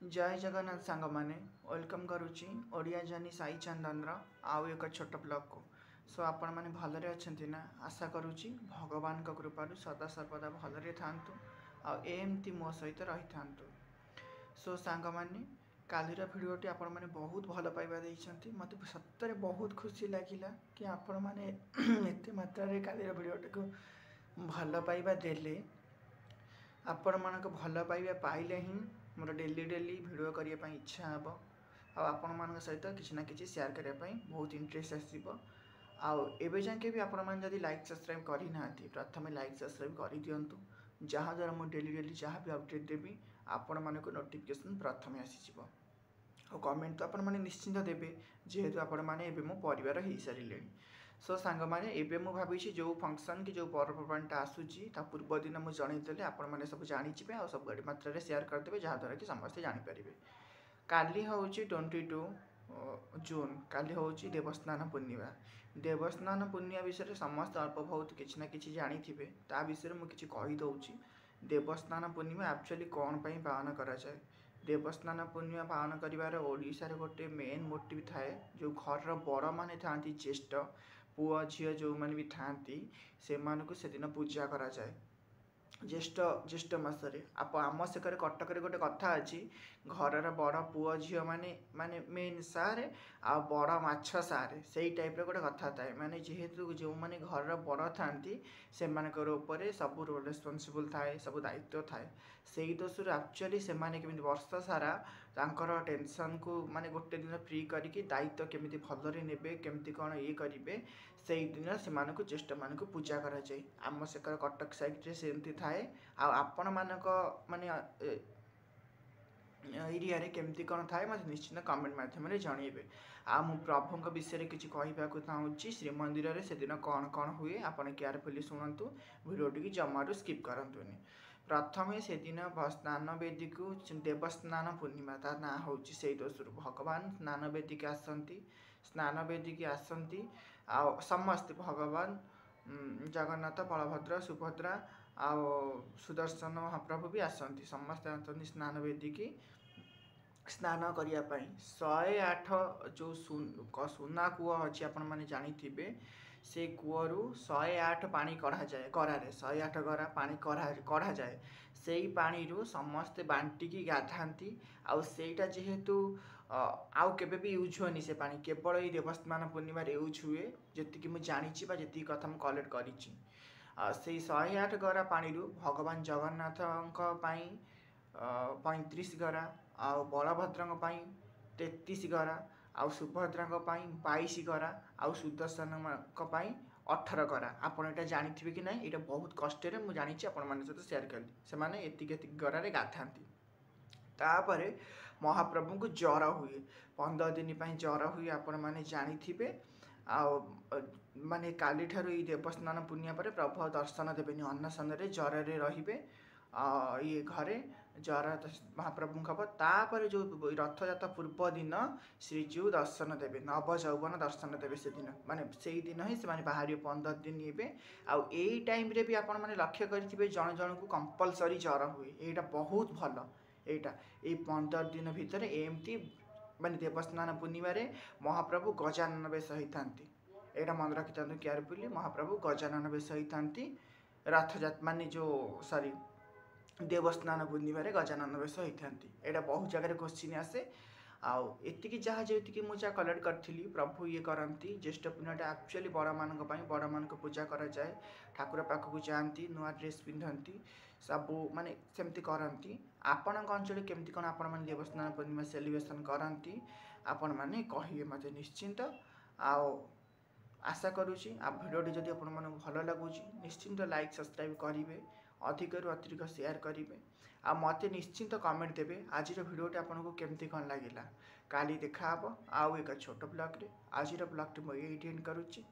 जय जगन्नाथ सांग मैंने वेलकम करुच्ची ओडिया जर्नी साई चंदन आउ एक छोट ब्लॉग को सो आपण मैंने भलरे अच्छे ना आशा करुच्ची भगवान कृपार सदा सर्वदा भलरे थांतु आमती मो सहित रही था। सो सांग मैंने कालीर भिडटी आपण मैंने बहुत भल पाइबा देइछंती मते सत्तरे बहुत खुशी लागिला कि आपण मैंने एते मात्रा रे कालीर भिडटी को भल पाइबा देले आपण मानक भल पाइबा पाइले ही मोर डेली डेली भिडियो करने इच्छा हे आपण मान सहित किसी ना कि सेयार करने बहुत इंटरेस्ट आसो आवे जाके भी आपण मैंने लाइक सब्सक्राइब करना प्रथम लाइक सब्सक्राइब कर दिंतु जहाँद्वारा मुझे डेली डेली जहाँ भी अपडेट देवी आपण मानक नोटिफिकेशन प्रथम आसीज और कमेंट तो आपण मैंने निश्चिंत देवे जेहेतु आपण मैंने मो परिवार हो सारे। सो सांग मैंने एवं मुझे भावी जो फंक्शन कि जो पर्वपर्वाणी आसूची पूर्व दिन मुझे जनईदेली आपण मैंने सब जाचे आ सब बड़ी मात्रा सेयार करदे जहाँद्वारा कि समस्ते जापर। काली हूँ 22 जून काली हूँ देवस्नान पूर्णिमा। देवस्नान पूर्णिमा विषय समस्त अल्प बहुत किसी ना कि जानी थे ता विषय मुझे किसी कहीदे। देवस्नान पूर्णिमा एक्चुअली कौन पर पालन कराए देवस्नान पूर्णिमा पालन कर ओडिशा गोटे मेन मोटिव थाए जो घर बड़ माने था ज्येष्ठ पुआ झील जो मैंने भी था से दिन पूजा करा जाए ज्येष्ठ ज्येष्ठ मसरे आम सेकर कटक गोटे कथा अच्छी घर बड़ पुआ झील माने माने मेन सारे आ बड़ माछ सारे से टाइप गोटे कथा थाए माने जेहेतु जो मैंने घर बड़ था से सब रेस्पॉन्सिबल थाए सब दायित्व थाए से दोष एक्चुअली से केमी वर्ष सारा टेंशन को माने गोटे दिन फ्री करके दायित्व केमी भलरे नेबे केमती कौन ये करेंगे से दिन से ज्येष्ठ मान पूजा करा जाए आम सेकर कटक साइड से थाए आपण मानक माने एरिया रे केमती कौन थाए मत निश्चित कमेंट माध्यम जनइबे। मु प्रभु विषय किसी कहवाक चाहूँगी श्रीमंदिर में से दिन कौन कौन हुए आपड़ केयरफुली शुणु भिडियोटी की जमारू स्किप करतुनि। प्रथम से दिन स्नान वेदी को देवस्नान पूर्णिमा ता ना हूँ से दोष भगवान स्नान वेदी के आसती स्नान वेदी की आसती समस्त भगवान जगन्नाथ बलभद्र सुभद्रा आ सुदर्शन महाप्रभु भी आसती समस्त आसती स्नान वेदी की स्नान करने 108 जो सुना कूह अच्छी आपण मैंने जानी से कूहू 108 पानी कढ़ा जाए गरारे 108 गरा पानी कढ़ा जाए से पानी रू समस्ते बांटिकी गाधाती आईटा जेहेतु आउ केबे भी यूज हुए से पानी केवल ये देवस्नान पूर्णिमा यूज हुए जी मुझे जानी जी कथा मुझे कलेक्ट करी 108 गरा पानी रू भगवान जगन्नाथ 35 गरा आ बलभद्र 33 गरा आ सुभद्रा 22 गरा आ सुदर्शन 18 गरा आपड़ यहाँ जानी कि ना ये बहुत कष्ट मुझे जानी आपण सहित सेयार कली से एति गरारे गाधाती तापर महाप्रभु को ज्वर हुए 15 दिन ज्वर हुए आपण मैंने जानी माने काली ठारू देवस्नान पूर्णिमा पर प्रभु दर्शन देवेनि अन्नसन ज्वर रे ये घरे ज्वर महाप्रभु हम तापर जो रथयात्रा पूर्व दिन श्रीजीव दर्शन देवे नव यौवन दर्शन देवे से दिन माने से दिन ही से बाहर 15 दिन ये आई टाइम रे भी आपण मैंने लक्ष्य करेंगे जन जन को कंपलसरी ज्वर हुए यहाँ बहुत भल ये 15 दिन भितर एमती माने देवस्नान पूर्णिमा महाप्रभु गजानन बेश होता यहाँ मन रखी था केयरफुली महाप्रभु गजानन बेश होता रथयात्रा माने जो सॉरी देवस्नान पूर्णिमा गजानन बेश होता यहाँ बहुत जगह क्वेश्चन आसे आती जहाँ जी मुझे कलेक्ट करी प्रभु ये करती ज्येष्ठ पूर्णिमा एक्चुअली बड़ मान बड़ मान पूजा कराए ठाकुर पाखक जाती नुआ ड्रेस पिंधती सब माने सेमती करती आपण अंचल केमती कौन आपण मैंने देवस्नान पूर्णिमा सेलिब्रेशन करती आपण मैंने कहे मत निश्चिंत आशा करुँची भिडियोटी जदि आपण मन भल लगुच निश्चिंत लाइक सब्सक्राइब करेंगे अधिक अतिरिक्त सेयार करेंगे आ मते निश्चिंत कमेंट देवे आज भिडियोटी आपको केमती कौन लगे काली देखा आउ एक छोट ब्लॉग रे आज ब्लॉगटी मुझे एंड करुच्ची।